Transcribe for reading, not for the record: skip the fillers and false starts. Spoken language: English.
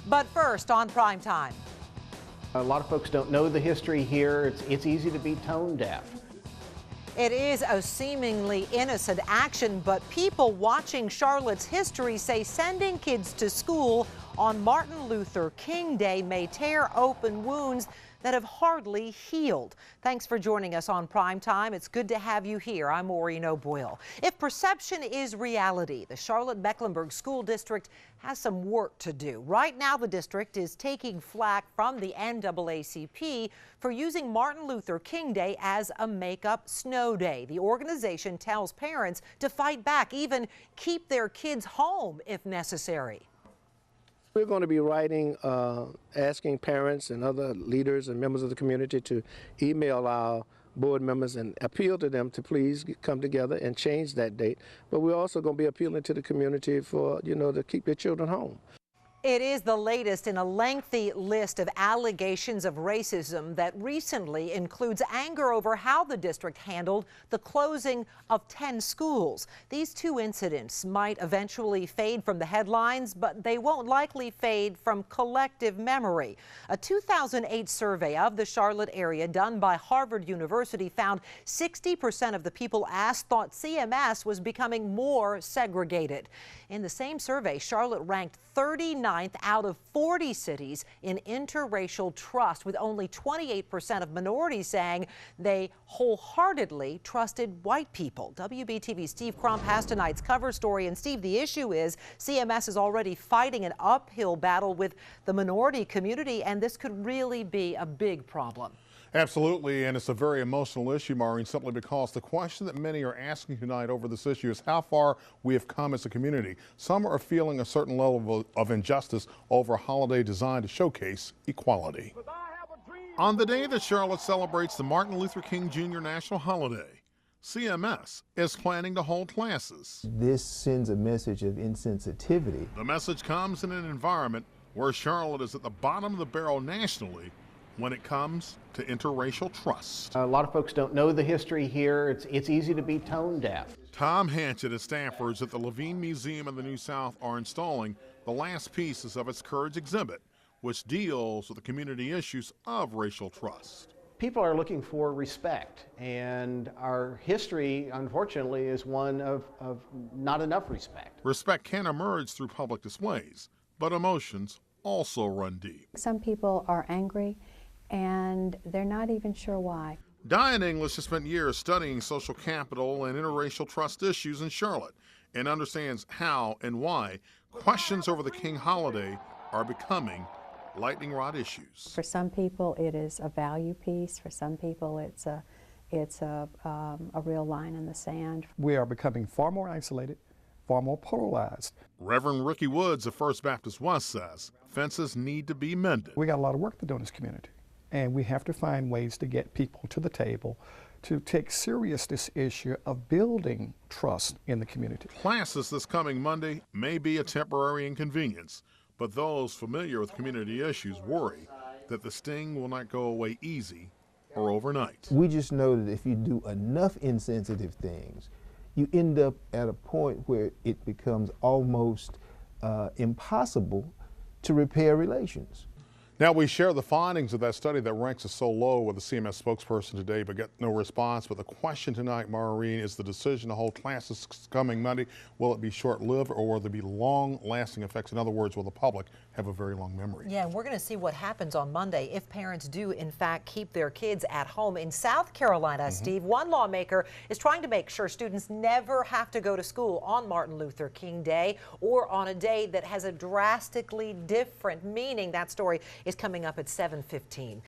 But first, on Prime Time. A lot of folks don't know the history here. It's easy to be tone deaf. It is a seemingly innocent action, but people watching Charlotte's history say sending kids to school on Martin Luther King Day may tear open wounds that have hardly healed. Thanks for joining us on Prime Time. It's good to have you here. I'm Maureen O'Boyle. If perception is reality, the Charlotte-Mecklenburg School District has some work to do. Right now, the district is taking flack from the NAACP for using Martin Luther King Day as a make-up snow day. The organization tells parents to fight back, even keep their kids home if necessary. We're going to be writing, asking parents and other leaders and members of the community to email our board members and appeal to them to please come together and change that date. But we're also going to be appealing to the community for, to keep their children home. It is the latest in a lengthy list of allegations of racism that recently includes anger over how the district handled the closing of 10 schools. These two incidents might eventually fade from the headlines, but they won't likely fade from collective memory. A 2008 survey of the Charlotte area done by Harvard University found 60% of the people asked thought CMS was becoming more segregated. In the same survey, Charlotte ranked 39th out of 40 cities in interracial trust, with only 28% of minorities saying they wholeheartedly trusted white people. WBTV's Steve Crump has tonight's cover story. And Steve, the issue is CMS is already fighting an uphill battle with the minority community, and this could really be a big problem. Absolutely, and it's a very emotional issue, Maureen, simply because the question that many are asking tonight over this issue is how far we have come as a community. Some are feeling a certain level of injustice over a holiday designed to showcase equality. On the day that Charlotte celebrates the Martin Luther King Jr. National Holiday, CMS is planning to hold classes. This sends a message of insensitivity. The message comes in an environment where Charlotte is at the bottom of the barrel nationally when it comes to interracial trust. A lot of folks don't know the history here. It's easy to be tone deaf. Tom Hanchett and staffers at the Levine Museum of the New South are installing the last pieces of its Courage exhibit, which deals with the community issues of racial trust. People are looking for respect, and our history, unfortunately, is one of not enough respect. Respect can emerge through public displays, but emotions also run deep. Some people are angry, and they're not even sure why. Diane English has spent years studying social capital and interracial trust issues in Charlotte and understands how and why questions over the King holiday are becoming lightning rod issues. For some people, it is a value piece. For some people, it's a real line in the sand. We are becoming far more isolated, far more polarized. Reverend Ricky Woods of First Baptist West says fences need to be mended. We got a lot of work to do in this community, and we have to find ways to get people to the table to take serious this issue of building trust in the community. Classes this coming Monday may be a temporary inconvenience, but those familiar with community issues worry that the sting will not go away easy or overnight. We just know that if you do enough insensitive things, you end up at a point where it becomes almost impossible to repair relations. Now, we share the findings of that study that ranks us so low with the CMS spokesperson today, but get no response. But the question tonight, Maureen, is the decision to hold classes coming Monday, will it be short-lived or will there be long-lasting effects? In other words, will the public have a very long memory? Yeah, and we're going to see what happens on Monday if parents do, in fact, keep their kids at home. In South Carolina, Steve, one lawmaker is trying to make sure students never have to go to school on Martin Luther King Day or on a day that has a drastically different meaning. That story is coming up at 7:15.